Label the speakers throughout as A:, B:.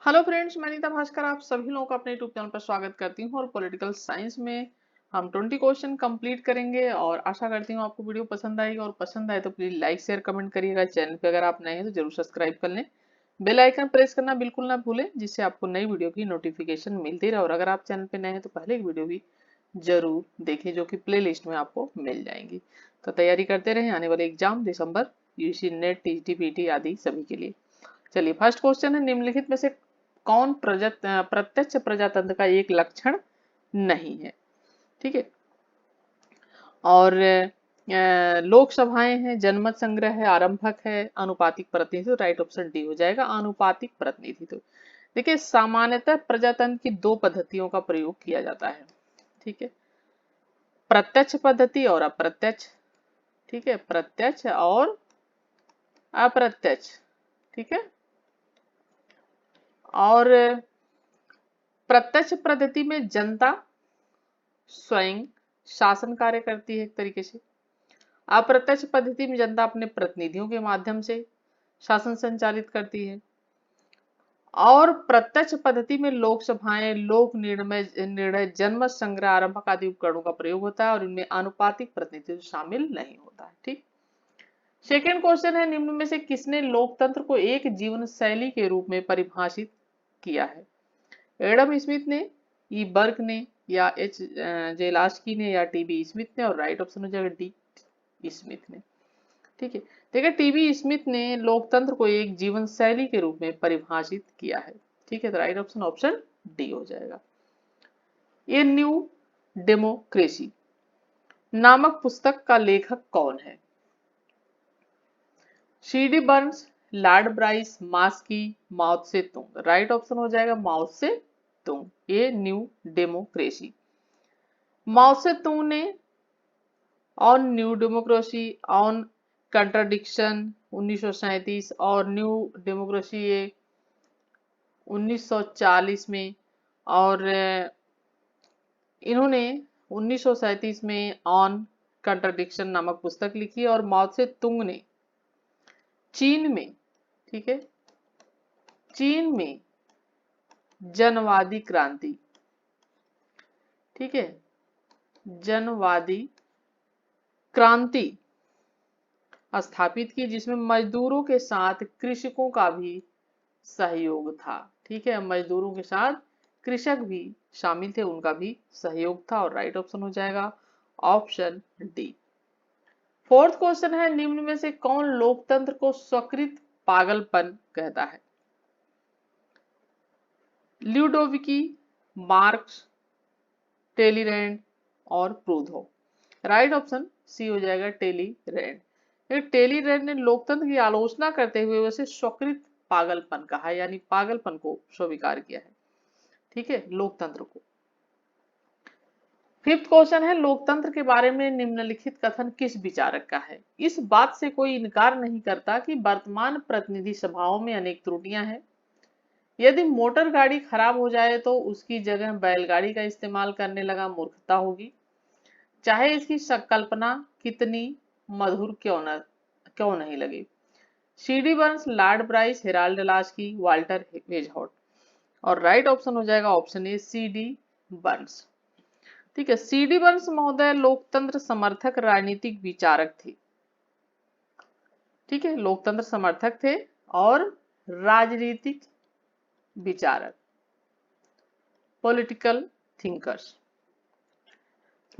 A: Hello friends, मैं नीता भास्कर आप सभी लोगों का अपने यूट्यूब चैनल पर स्वागत करती हूँ। और पॉलिटिकल साइंस में हम 20 क्वेश्चन कंप्लीट करेंगे और आशा करती हूँ आपको वीडियो पसंद आएगी। और पसंद आए तो प्लीज लाइक शेयर कमेंट करिएगा। चैनल पे अगर आप नए हैं तो जरूर सब्सक्राइब कर लें। बेल आइकन प्रेस करना बिल्कुल ना भूलें, जिससे आपको नई वीडियो की नोटिफिकेशन मिलती रहे। और अगर आप चैनल पे नए हैं तो पहले की वीडियो भी जरूर देखें, जो कि प्ले लिस्ट में आपको मिल जाएंगी। तो तैयारी करते रहें आने वाले एग्जाम दिसंबर, यूजी नेट, टीजीटी, पीटी आदि सभी के लिए। चलिए, फर्स्ट क्वेश्चन है, निम्नलिखित में से कौन प्रत्यक्ष प्रजातंत्र का एक लक्षण नहीं है। ठीक है। और लोकसभाएं हैं, जनमत संग्रह है, आरंभक है, अनुपातिक प्रतिनिधित्व। राइट ऑप्शन डी हो जाएगा, अनुपातिक प्रतिनिधित्व। देखिए, सामान्यतः प्रजातंत्र की दो पद्धतियों का प्रयोग किया जाता है। ठीक है, प्रत्यक्ष पद्धति और अप्रत्यक्ष। ठीक है, प्रत्यक्ष और अप्रत्यक्ष। ठीक है। और प्रत्यक्ष पद्धति में जनता स्वयं शासन कार्य करती है एक तरीके से। अप्रत्यक्ष पद्धति में जनता अपने प्रतिनिधियों के माध्यम से शासन संचालित करती है। और प्रत्यक्ष पद्धति में लोकसभाएं, लोक निर्णय, जनमत संग्रह, आरंभक आदि उपकरणों का प्रयोग होता है और इनमें आनुपातिक प्रतिनिधित्व शामिल नहीं होता है। ठीक। सेकेंड क्वेश्चन है, निम्न में से किसने लोकतंत्र को एक जीवन शैली के रूप में परिभाषित किया है। एडम स्मिथ ने, ई बर्क ने, या एच जेलास्की ने, या टीबी स्मिथ ने। और राइट ऑप्शन हो जाएगा डी स्मिथ ने। ठीक है। देखिए, टीबी स्मिथ ने लोकतंत्र को एक जीवन शैली के रूप में परिभाषित किया है। ठीक है, तो राइट ऑप्शन ऑप्शन डी हो जाएगा। ए न्यू डेमोक्रेसी नामक पुस्तक का लेखक कौन है। सी.डी. बर्न्स, लॉर्ड ब्राइस, मास्की, माओ से तुंग। राइट ऑप्शन हो जाएगा माओ से तुंग, ए न्यू डेमोक्रेसी। माओ से तुंग ने on new democracy, on contradiction 1937, और न्यू डेमोक्रेसी ये 1940 में। और इन्होंने 1937 में ऑन कंट्राडिक्शन नामक पुस्तक लिखी। और माओ से तुंग ने चीन में, ठीक है, चीन में जनवादी क्रांति, ठीक है, जनवादी क्रांति स्थापित की, जिसमें मजदूरों के साथ कृषकों का भी सहयोग था। ठीक है, मजदूरों के साथ कृषक भी शामिल थे, उनका भी सहयोग था। और राइट ऑप्शन हो जाएगा ऑप्शन डी। फोर्थ क्वेश्चन है, निम्न में से कौन लोकतंत्र को स्वकृत पागलपन कहता है। ल्यूडोविकी, मार्क्स, टेलीरैंड और प्रूधो। राइट ऑप्शन सी हो जाएगा टेलीरैंड। टेलीरैंड ने लोकतंत्र की आलोचना करते हुए वैसे स्वकृत पागलपन कहा, यानी पागलपन को स्वीकार किया है। ठीक है, लोकतंत्र को। फिफ्थ क्वेश्चन है, लोकतंत्र के बारे में निम्नलिखित कथन किस विचारक का है। इस बात से कोई इनकार नहीं करता कि वर्तमान प्रतिनिधि सभाओं में अनेक त्रुटियां हैं। यदि मोटर गाड़ी खराब हो जाए तो उसकी जगह बैलगाड़ी का इस्तेमाल करने लगा मूर्खता होगी, चाहे इसकी कल्पना कितनी मधुर क्यों नहीं लगे। C D. Burns, Lord Bryce, Harold Laski, Walter Bagehot. और राइट ऑप्शन हो जाएगा ऑप्शन ए सी.डी. बर्न्स। ठीक है, सी.डी. बर्न्स महोदय लोकतंत्र समर्थक राजनीतिक विचारक थे। ठीक है, लोकतंत्र समर्थक थे और राजनीतिक विचारक, पॉलिटिकल थिंकर्स।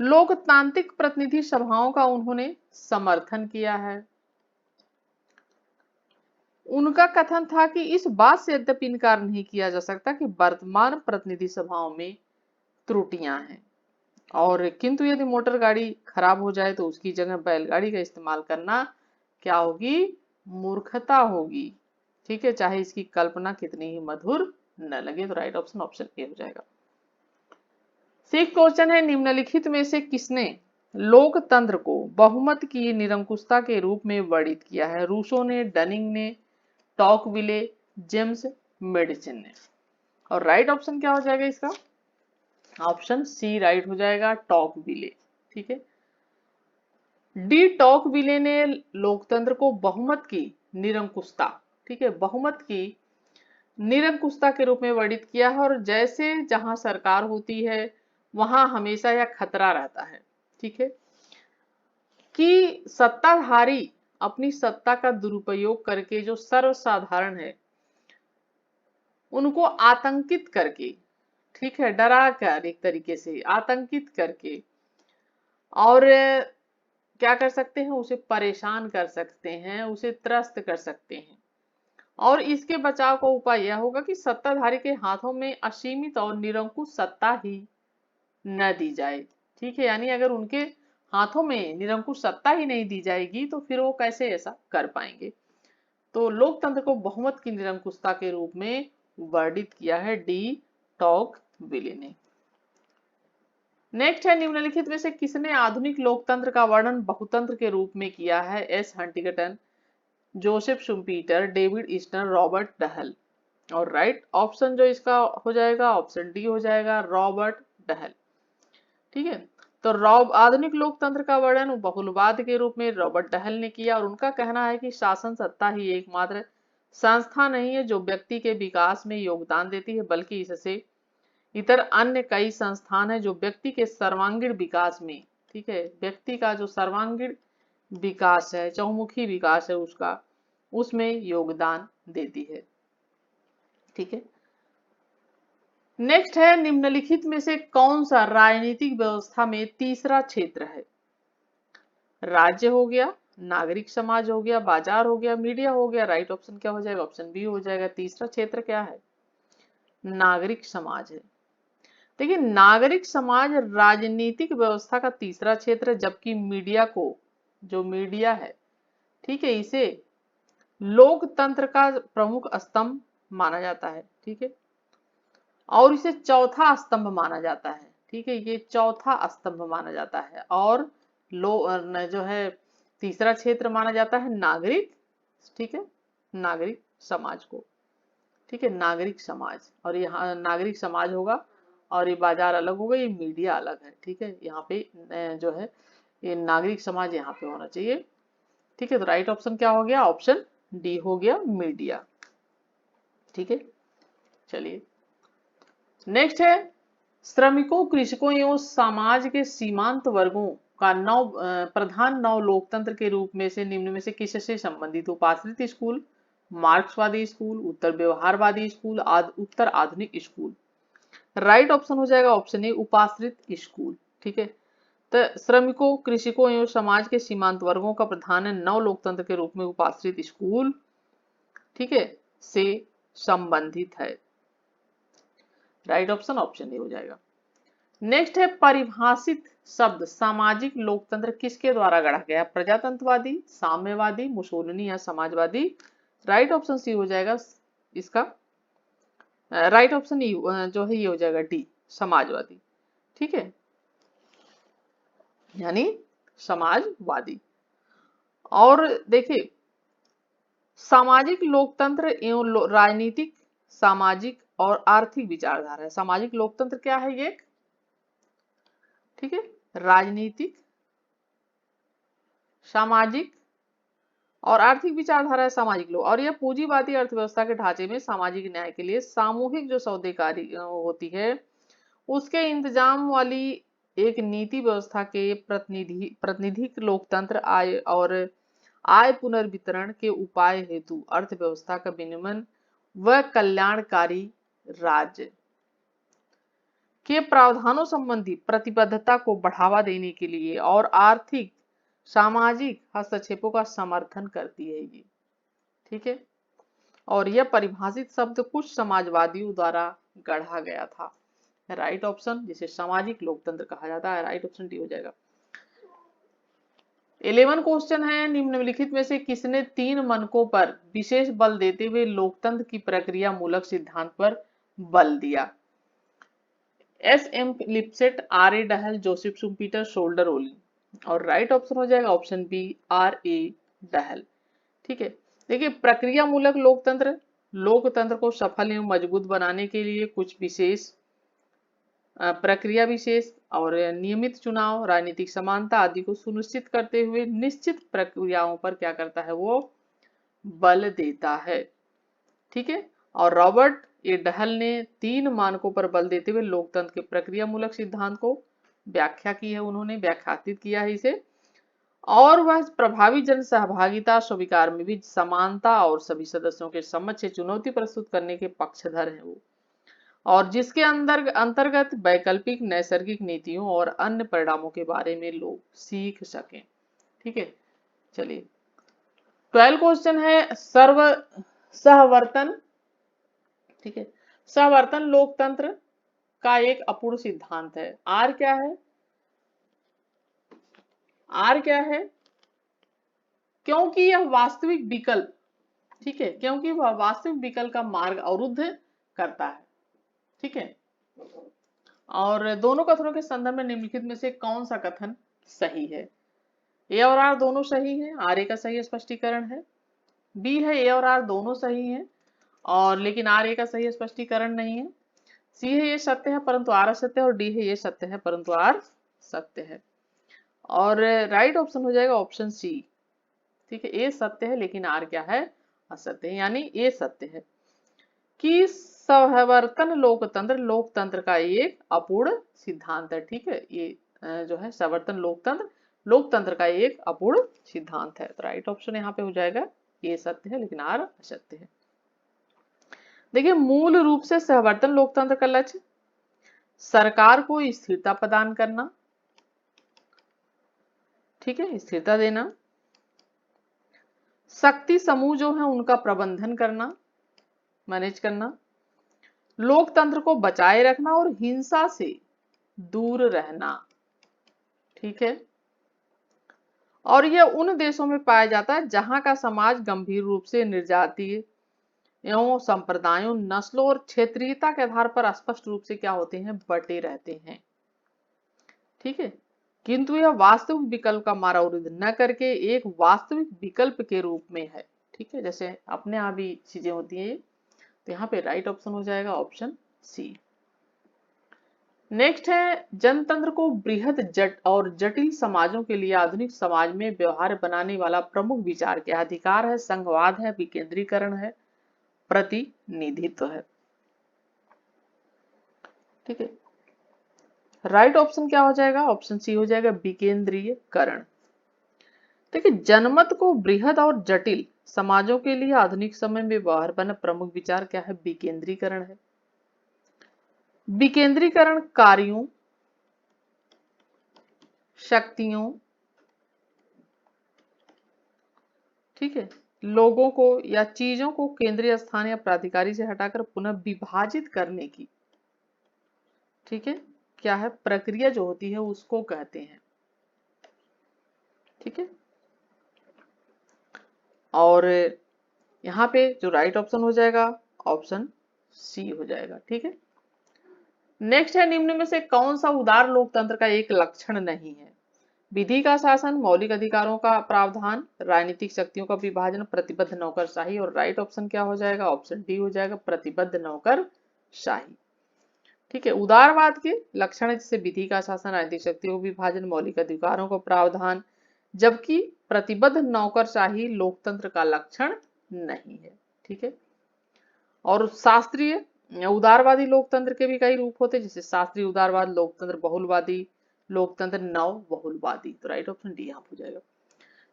A: लोकतांत्रिक प्रतिनिधि सभाओं का उन्होंने समर्थन किया है। उनका कथन था कि इस बात से यद्यपि इनकार नहीं किया जा सकता कि वर्तमान प्रतिनिधि सभाओं में त्रुटियां हैं, और किंतु यदि मोटर गाड़ी खराब हो जाए तो उसकी जगह बैलगाड़ी का इस्तेमाल करना क्या होगी, मूर्खता होगी। ठीक है, चाहे इसकी कल्पना कितनी ही मधुर न लगे। तो राइट ऑप्शन ऑप्शन ए हो जाएगा। सिक्स क्वेश्चन है, निम्नलिखित में से किसने लोकतंत्र को बहुमत की निरंकुशता के रूप में वर्णित किया है। रूसो ने, डनिंग ने, टॉकविले, जेम्स मेडिसन ने। और राइट ऑप्शन क्या हो जाएगा इसका, ऑप्शन सी राइट हो जाएगा, टॉकविले। ठीक है, डी टॉकविले ने लोकतंत्र को बहुमत की निरंकुशता, ठीक है, बहुमत की निरंकुशता के रूप में वर्णित किया है। और जैसे जहां सरकार होती है वहां हमेशा यह खतरा रहता है, ठीक है, कि सत्ताधारी अपनी सत्ता का दुरुपयोग करके जो सर्वसाधारण है उनको आतंकित करके, ठीक है, डरा कर, एक तरीके से आतंकित करके, और क्या कर सकते हैं, उसे परेशान कर सकते हैं, उसे त्रस्त कर सकते हैं। और इसके बचाव का उपाय यह होगा कि सत्ताधारी के हाथों में असीमित और निरंकुश सत्ता ही न दी जाए, ठीक है, यानी अगर उनके हाथों में निरंकुश सत्ता ही नहीं दी जाएगी तो फिर वो कैसे ऐसा कर पाएंगे। तो लोकतंत्र को बहुमत की निरंकुशता के रूप में वर्णित किया है डी टॉकविले ने। नेक्स्ट है, निम्नलिखित में से किसने आधुनिक लोकतंत्र का वर्णन बहुतंत्र के रूप में किया है? S Huntington, Joseph Schumpeter, David Easton, Robert Dahl. और राइट ऑप्शन जो इसका हो जाएगा ऑप्शन डी हो जाएगा, रॉबर्ट डहल, ठीक है। तो आधुनिक लोकतंत्र का वर्णन बहुलवाद के रूप में रॉबर्ट डहल ने किया, और उनका कहना है कि शासन सत्ता ही एकमात्र संस्था नहीं है जो व्यक्ति के विकास में योगदान देती है, बल्कि इससे इतर अन्य कई संस्थान है जो व्यक्ति के सर्वांगीण विकास में, ठीक है, व्यक्ति का जो सर्वांगीण विकास है, चहुमुखी विकास है उसका, उसमें योगदान देती है, ठीक है। नेक्स्ट है, निम्नलिखित में से कौन सा राजनीतिक व्यवस्था में तीसरा क्षेत्र है? राज्य हो गया, नागरिक समाज हो गया, बाजार हो गया, मीडिया हो गया। राइट ऑप्शन क्या हो जाएगा? ऑप्शन बी हो जाएगा। तीसरा क्षेत्र क्या है? नागरिक समाज है। देखिए, नागरिक समाज राजनीतिक व्यवस्था का तीसरा क्षेत्र है, जबकि मीडिया को, जो मीडिया है, ठीक है, इसे लोकतंत्र का प्रमुख स्तंभ माना जाता है, ठीक है, और इसे चौथा स्तंभ माना जाता है, ठीक है, ये चौथा स्तंभ माना जाता है। और जो है तीसरा क्षेत्र माना जाता है नागरिक, ठीक है, नागरिक समाज को, ठीक है, नागरिक समाज। और यहाँ नागरिक समाज होगा और ये बाजार अलग होगा, ये मीडिया अलग है, ठीक है। यहाँ पे जो है ये नागरिक समाज यहाँ पे होना चाहिए, ठीक है। तो राइट ऑप्शन क्या हो गया? ऑप्शन डी हो गया, मीडिया, ठीक है। चलिए नेक्स्ट है, श्रमिकों, कृषकों एवं समाज के सीमांत वर्गों का प्रधान नव लोकतंत्र के रूप में से निम्न में से किससे संबंधित? उपाश्रित स्कूल, मार्क्सवादी स्कूल, उत्तर व्यवहारवादी स्कूल, उत्तर आधुनिक स्कूल। राइट ऑप्शन हो जाएगा ऑप्शन ए, उपाश्रित स्कूल, ठीक है। तो श्रमिकों, कृषकों एवं समाज के सीमांत वर्गों का प्रधान नव लोकतंत्र के रूप में उपाश्रित स्कूल, ठीक है, से संबंधित है। राइट ऑप्शन ऑप्शन ए हो जाएगा। नेक्स्ट है, परिभाषित शब्द सामाजिक लोकतंत्र किसके द्वारा गढ़ा गया? प्रजातंत्रवादी, साम्यवादी, मुसोलिनी या समाजवादी। राइट ऑप्शन सी हो जाएगा इसका, राइट ऑप्शन ई जो है ये हो जाएगा डी, समाजवादी, ठीक है, यानी समाजवादी। और देखिए, सामाजिक लोकतंत्र एवं राजनीतिक, सामाजिक और आर्थिक विचारधारा है। सामाजिक लोकतंत्र क्या है? ये, ठीक है, राजनीतिक, सामाजिक और आर्थिक विचारधारा है सामाजिक लोग। और यह पूंजीवादी अर्थव्यवस्था के ढांचे में सामाजिक न्याय के लिए सामूहिक जो सौदेकारी होती है उसके इंतजाम वाली एक नीति व्यवस्था के प्रतिनिधिक लोकतंत्र, आय पुनर्वितरण के उपाय हेतु अर्थव्यवस्था का विनियमन व कल्याणकारी राज्य के प्रावधानों संबंधी प्रतिबद्धता को बढ़ावा देने के लिए और आर्थिक सामाजिक हस्तक्षेपों का समर्थन करती है ये, ठीक है। और यह परिभाषित शब्द कुछ समाजवादियों द्वारा गढ़ा गया था। राइट ऑप्शन, जिसे सामाजिक लोकतंत्र कहा जाता है, राइट ऑप्शन डी हो जाएगा। 11 क्वेश्चन है, निम्नलिखित में से किसने 3 मानकों पर विशेष बल देते हुए लोकतंत्र की प्रक्रिया मूलक सिद्धांत पर बल दिया? S M Lipset, R A Dahl, Joseph Schumpeter, Sheldon Wolin. और राइट ऑप्शन हो जाएगा option B, R A Dahl, ठीक है। देखिए, प्रक्रिया मूलक लोकतंत्र लोकतंत्र को सफल एवं मजबूत बनाने के लिए कुछ विशेष प्रक्रिया विशेष और नियमित चुनाव, राजनीतिक समानता आदि को सुनिश्चित करते हुए निश्चित प्रक्रियाओं पर क्या करता है? वो बल देता है, ठीक है। और रॉबर्ट ए डहल ने 3 मानकों पर बल देते हुए लोकतंत्र के प्रक्रिया मूलक सिद्धांत को व्याख्या की है, उन्होंने व्याख्यातित किया है इसे। और वह प्रभावी जन सहभागिता स्वीकार में भी समानता और सभी सदस्यों के समक्ष चुनौती प्रस्तुत करने के पक्षधर है वो, और जिसके अंतर्गत वैकल्पिक नैसर्गिक नीतियों और अन्य परिणामों के बारे में लोग सीख सकें। ठीक है, चलिए 12 क्वेश्चन है सर्व सहवर्तन। ठीक है, सहवर्तन लोकतंत्र का एक अपूर्ण सिद्धांत है। आर क्या है? आर क्या है? क्योंकि यह वास्तविक विकल्प, ठीक है, क्योंकि वह वास्तविक विकल्प का मार्ग अवरुद्ध करता है। ठीक है, और दोनों कथनों के संदर्भ में निम्नलिखित में से कौन सा कथन सही है? ए और आर दोनों सही हैं, आर ए का सही स्पष्टीकरण है। बी है ए और आर दोनों सही हैं और लेकिन आर ए का सही स्पष्टीकरण नहीं है। सी है ये सत्य है परंतु आर असत्य है, और डी है ये सत्य है परंतु आर सत्य है। और राइट ऑप्शन हो जाएगा ऑप्शन सी। ठीक है, ए सत्य है लेकिन आर क्या है? असत्य है, यानी ए सत्य है कि सहवर्तन लोकतंत्र लोकतंत्र का एक अपूर्ण सिद्धांत है। ठीक है, ये जो है सहवर्तन लोकतंत्र लोकतंत्र का एक अपूर्ण सिद्धांत है। तो राइट ऑप्शन यहाँ पे हो जाएगा ए सत्य है लेकिन आर असत्य है। देखिए, मूल रूप से सहवर्तन लोकतंत्र का लक्ष्य सरकार को स्थिरता प्रदान करना, ठीक है, स्थिरता देना, शक्ति समूह जो है उनका प्रबंधन करना, मैनेज करना, लोकतंत्र को बचाए रखना और हिंसा से दूर रहना। ठीक है, और यह उन देशों में पाया जाता है जहां का समाज गंभीर रूप से निर्जातीय एवं संप्रदायों, नस्लों और क्षेत्रीयता के आधार पर स्पष्ट रूप से क्या होते हैं? बटे रहते हैं। ठीक है, किंतु यह वास्तविक विकल्प का मार्ग अवरुद्ध न करके एक वास्तविक विकल्प के रूप में है। ठीक है, जैसे अपने आप ही चीजें होती हैं। तो यहाँ पे राइट ऑप्शन हो जाएगा ऑप्शन सी। नेक्स्ट है जनतंत्र को बृहद जट और जटिल समाजों के लिए आधुनिक समाज में व्यवहार बनाने वाला प्रमुख विचार क्या? अधिकार है, संघवाद है, विकेंद्रीकरण है, प्रतिनिधित्व है। ठीक है, राइट ऑप्शन क्या हो जाएगा? ऑप्शन सी हो जाएगा विकेंद्रीयकरण। देखिए, जनमत को बृहद और जटिल समाजों के लिए आधुनिक समय में व्यवहार बना प्रमुख विचार क्या है? विकेंद्रीकरण है। विकेंद्रीकरण कार्यों, शक्तियों, ठीक है, लोगों को या चीजों को केंद्रीय स्थान या प्राधिकारी से हटाकर पुनः विभाजित करने की, ठीक है, क्या है? प्रक्रिया जो होती है उसको कहते हैं। ठीक है, और यहाँ पे जो राइट ऑप्शन हो जाएगा ऑप्शन सी हो जाएगा। ठीक है, नेक्स्ट है निम्न में से कौन सा उदार लोकतंत्र का एक लक्षण नहीं है? विधि का शासन, मौलिक अधिकारों का प्रावधान, राजनीतिक शक्तियों का विभाजन, प्रतिबद्ध नौकरशाही। और राइट ऑप्शन क्या हो जाएगा? ऑप्शन डी हो जाएगा प्रतिबद्ध नौकरशाही। ठीक है, उदारवाद के लक्षण जैसे विधि का शासन, राजनीतिक शक्तियों का विभाजन, मौलिक अधिकारों का प्रावधान, जबकि प्रतिबद्ध नौकरशाही लोकतंत्र का लक्षण नहीं है। ठीक है, और शास्त्रीय उदारवादी लोकतंत्र के भी कई रूप होते हैं, जैसे शास्त्रीय उदारवाद, लोकतंत्र बहुलवादी लोकतंत्र, नव बहुलवादी। तो राइट ऑप्शन डी यहाँ हो जाएगा।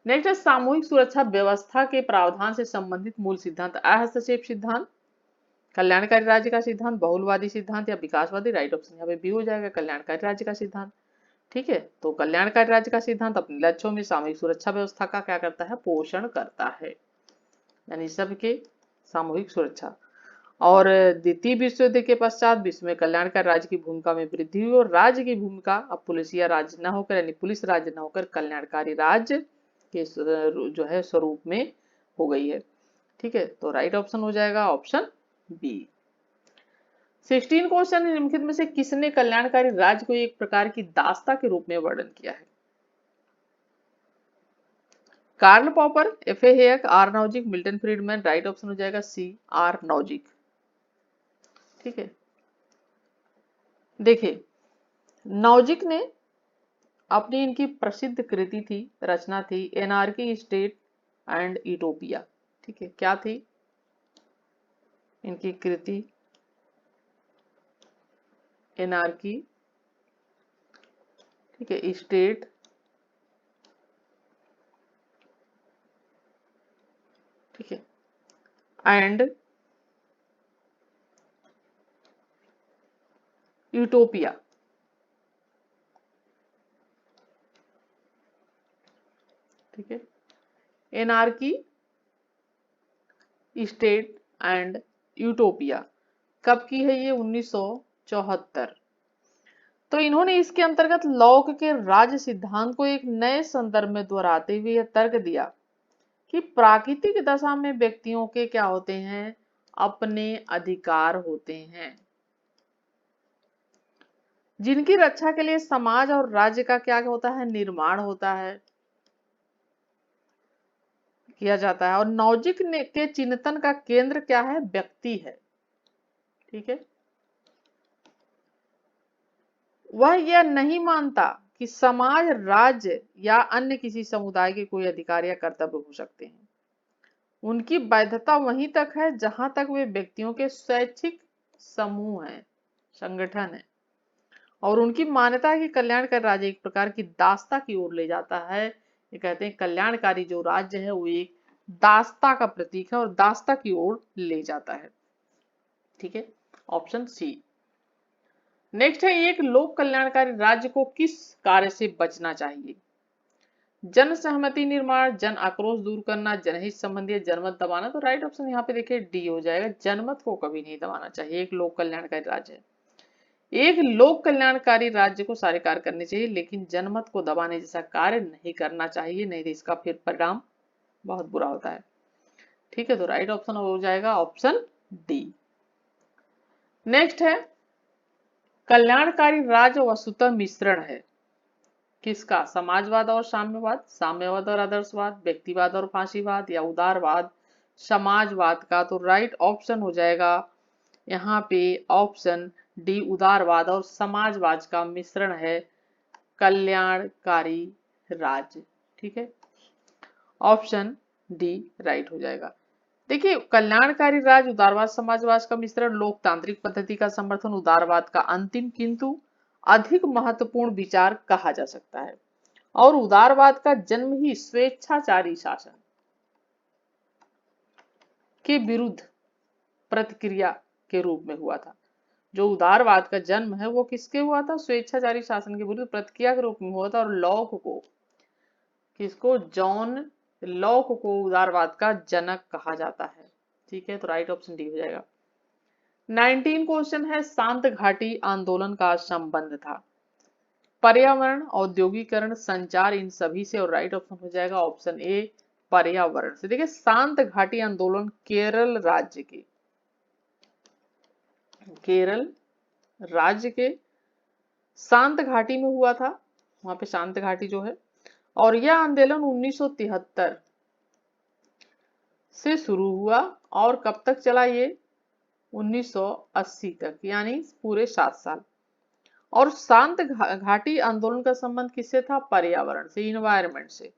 A: नेक्स्ट है सामूहिक सुरक्षा व्यवस्था के प्रावधान से संबंधित मूल सिद्धांत। अहस्तक्षेप सिद्धांत, कल्याणकारी राज्य का सिद्धांत, बहुलवादी सिद्धांत या विकासवादी। राइट ऑप्शन यहाँ पे बी हो जाएगा कल्याणकारी राज्य का सिद्धांत। ठीक है, तो कल्याणकारी राज्य का सिद्धांत अपने लक्ष्यों में सामूहिक सुरक्षा व्यवस्था का क्या करता है? पोषण करता है, यानी सबके सामूहिक सुरक्षा। और द्वितीय विश्व युद्ध के पश्चात विश्व में कल्याणकारी राज्य की भूमिका में वृद्धि हुई और राज्य की भूमिका अब पुलिसिया राज्य न होकर, यानी पुलिस राज्य न होकर कल्याणकारी राज्य के जो है स्वरूप में हो गई है। ठीक है, तो राइट ऑप्शन हो जाएगा ऑप्शन बी। 16 क्वेश्चन निम्नलिखित में से किसने कल्याणकारी राज्य को एक प्रकार की दासता के रूप में वर्णन किया है? Karl Popper, F A Hayek, R Nozick, Milton Friedman. Right option हो जाएगा सी आर नौजिक। ठीक है, देखिए नौजिक ने अपनी इनकी प्रसिद्ध कृति थी, रचना थी एनार्की स्टेट एंड यूटोपिया। ठीक है, क्या थी? इनकी कृति एनार्की, ठीक है, स्टेट, ठीक है, एंड यूटोपिया। ठीक है, एनार्की, स्टेट एंड यूटोपिया कब की है ये? 1974। तो इन्होंने इसके अंतर्गत लॉक के राज्य सिद्धांत को एक नए संदर्भ में दोहराते हुए यह तर्क दिया कि प्राकृतिक दशा में व्यक्तियों के क्या होते हैं? अपने अधिकार होते हैं, जिनकी रक्षा के लिए समाज और राज्य का क्या होता है? निर्माण होता है, किया जाता है। और नौजिक के चिंतन का केंद्र क्या है? व्यक्ति है। ठीक है, वह यह नहीं मानता कि समाज, राज्य या अन्य किसी समुदाय के कोई अधिकार या कर्तव्य हो सकते हैं। उनकी वैधता वहीं तक है जहां तक वे व्यक्तियों के स्वैच्छिक समूह हैं, संगठन है। और उनकी मान्यता है कि कल्याणकारी राज्य एक प्रकार की दासता की ओर ले जाता है। ये कहते हैं कल्याणकारी जो राज्य है वो एक दासता का प्रतीक है और दासता की ओर ले जाता है। ठीक है, ऑप्शन सी। नेक्स्ट है, एक लोक कल्याणकारी राज्य को किस कार्य से बचना चाहिए? जन सहमति निर्माण, जन आक्रोश दूर करना, जनहित संबंधी, जनमत दबाना। तो राइट ऑप्शन यहाँ पे देखिए डी हो जाएगा, जनमत को कभी नहीं दबाना चाहिए। एक लोक कल्याणकारी राज्य है, एक लोक कल्याणकारी राज्य को सारे कार्य करने चाहिए, लेकिन जनमत को दबाने जैसा कार्य नहीं करना चाहिए, नहीं तो इसका फिर परिणाम बहुत बुरा होता है। ठीक है, तो राइट ऑप्शन हो जाएगा ऑप्शन डी। नेक्स्ट है, कल्याणकारी राज्य वस्तुतः मिश्रण है किसका? समाजवाद और साम्यवाद, साम्यवाद और आदर्शवाद, व्यक्तिवाद और फांसीवाद, या उदारवाद समाजवाद का। तो राइट ऑप्शन हो जाएगा यहाँ पे ऑप्शन डी, उदारवाद और समाजवाद का मिश्रण है कल्याणकारी राज्य। ठीक है, ऑप्शन डी राइट हो जाएगा। देखिए, कल्याणकारी राज्य, उदारवाद, समाजवाद का मिश्रण, लोकतांत्रिक पद्धति का समर्थन, उदारवाद का अंतिम किंतु अधिक महत्वपूर्ण विचार कहा जा सकता है। और उदारवाद का जन्म ही स्वेच्छाचारी शासन के विरुद्ध प्रतिक्रिया के रूप में हुआ था। जो उदारवाद का जन्म है वो किसके हुआ था? स्वेच्छाचारी शासन के विरुद्ध प्रतिक्रिया के रूप में हुआ था। और लॉक को, किसको? जॉन लॉक को उदारवाद का जनक कहा जाता है। ठीक है, तो राइट ऑप्शन डी हो जाएगा। 19 क्वेश्चन है, शांत घाटी आंदोलन का संबंध था पर्यावरण, औद्योगिकरण, संचार, इन सभी से। और राइट ऑप्शन हो जाएगा ऑप्शन ए, पर्यावरण से। देखिए, शांत घाटी आंदोलन केरल राज्य के, केरल राज्य के शांत घाटी में हुआ था, वहां पे शांत घाटी जो है। और यह आंदोलन 1973 से शुरू हुआ और कब तक चला ये? 1980 तक, यानी पूरे 7 साल। और शांत घाटी आंदोलन का संबंध किससे था? पर्यावरण से, इन्वायरमेंट से।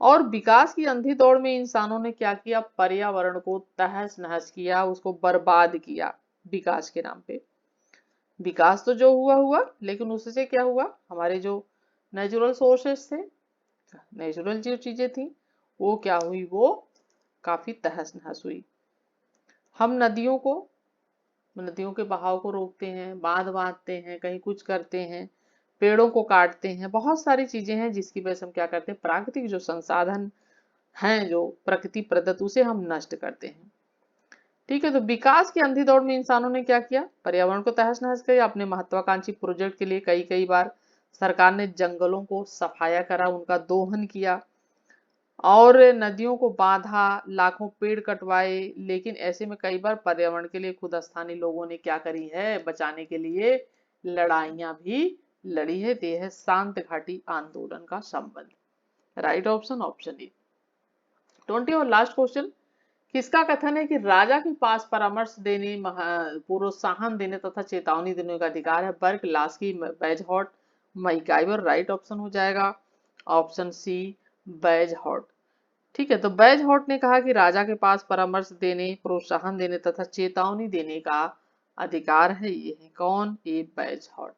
A: और विकास की अंधी दौड़ में इंसानों ने क्या किया? पर्यावरण को तहस नहस किया, उसको बर्बाद किया विकास के नाम पे। विकास तो जो हुआ हुआ, लेकिन उससे क्या हुआ? हमारे जो नेचुरल सोर्सेस थे, नेचुरल जो चीजें थी, वो क्या हुई? वो काफी तहस नहस हुई। हम नदियों के बहाव को रोकते हैं, बांध बांधते हैं, कहीं कुछ करते हैं, पेड़ों को काटते हैं, बहुत सारी चीजें हैं जिसकी वजह से हम क्या करते हैं? प्राकृतिक जो संसाधन हैं, जो प्रकृति प्रदत्त, उसे हम नष्ट करते हैं। ठीक है, तो विकास की अंधी दौड़ में इंसानों ने क्या किया? पर्यावरण को तहस नहस किया। अपने महत्वाकांक्षी प्रोजेक्ट के लिए कई बार सरकार ने जंगलों को सफाया करा, उनका दोहन किया और नदियों को बांधा, लाखों पेड़ कटवाए। लेकिन ऐसे में कई बार पर्यावरण के लिए खुद स्थानीय लोगों ने क्या करी है? बचाने के लिए लड़ाइयां भी लड़ी है। ये है शांत घाटी आंदोलन का संबंध। Right option option A. 20 और लास्ट क्वेश्चन, किसका कथन है कि राजा के पास परामर्श देने, प्रोत्साहन देने तथा चेतावनी देने का अधिकार है? Burke, Laski, Bagehot, MacIver. Right option हो जाएगा ऑप्शन सी, बैजहॉट। ठीक है, तो बैजहॉट ने कहा कि राजा के पास परामर्श देने, प्रोत्साहन देने तथा चेतावनी देने का अधिकार है। ये है कौन? ये बैजहॉट।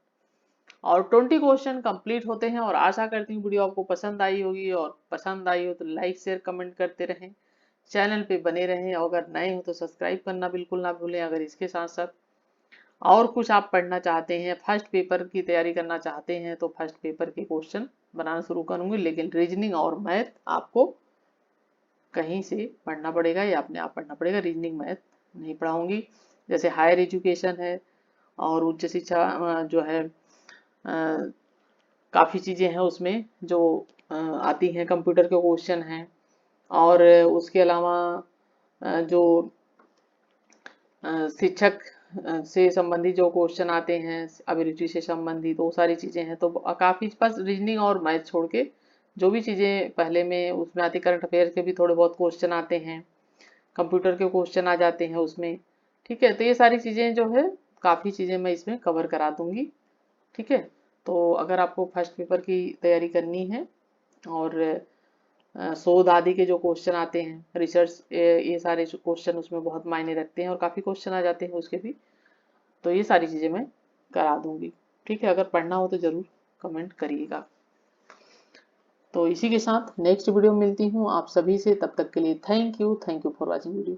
A: और 20 क्वेश्चन कंप्लीट होते हैं और आशा करती हूँ वीडियो आपको पसंद आई होगी, और पसंद आई हो तो लाइक शेयर कमेंट करते रहें, चैनल पे बने रहें, और अगर नए हो तो सब्सक्राइब करना बिल्कुल ना भूलें। अगर इसके साथ साथ और कुछ आप पढ़ना चाहते हैं, फर्स्ट पेपर की तैयारी करना चाहते हैं, तो फर्स्ट पेपर के क्वेश्चन बनाना शुरू करूंगी, लेकिन रीजनिंग और मैथ आपको कहीं से पढ़ना पड़ेगा या अपने आप पढ़ना पड़ेगा। रीजनिंग मैथ नहीं पढ़ाऊंगी। जैसे हायर एजुकेशन है और उच्च शिक्षा जो है, काफ़ी चीज़ें हैं उसमें जो आती हैं, कंप्यूटर के क्वेश्चन हैं, और उसके अलावा जो शिक्षक से संबंधित जो क्वेश्चन आते हैं, अभिरुचि से संबंधित, वो सारी चीज़ें हैं। तो काफ़ी बस रीजनिंग और मैथ छोड़ के जो भी चीज़ें पहले में उसमें आती, करंट अफेयर के भी थोड़े बहुत क्वेश्चन आते हैं, कंप्यूटर के क्वेश्चन आ जाते हैं उसमें। ठीक है, तो ये सारी चीज़ें जो है, काफ़ी चीज़ें मैं इसमें कवर करा दूंगी। ठीक है, तो अगर आपको फर्स्ट पेपर की तैयारी करनी है और शोध आदि के जो क्वेश्चन आते हैं, रिसर्च, ये सारे क्वेश्चन उसमें बहुत मायने रखते हैं और काफ़ी क्वेश्चन आ जाते हैं उसके भी, तो ये सारी चीज़ें मैं करा दूंगी। ठीक है, अगर पढ़ना हो तो ज़रूर कमेंट करिएगा। तो इसी के साथ नेक्स्ट वीडियो में मिलती हूँ आप सभी से, तब तक के लिए thank you for watching video.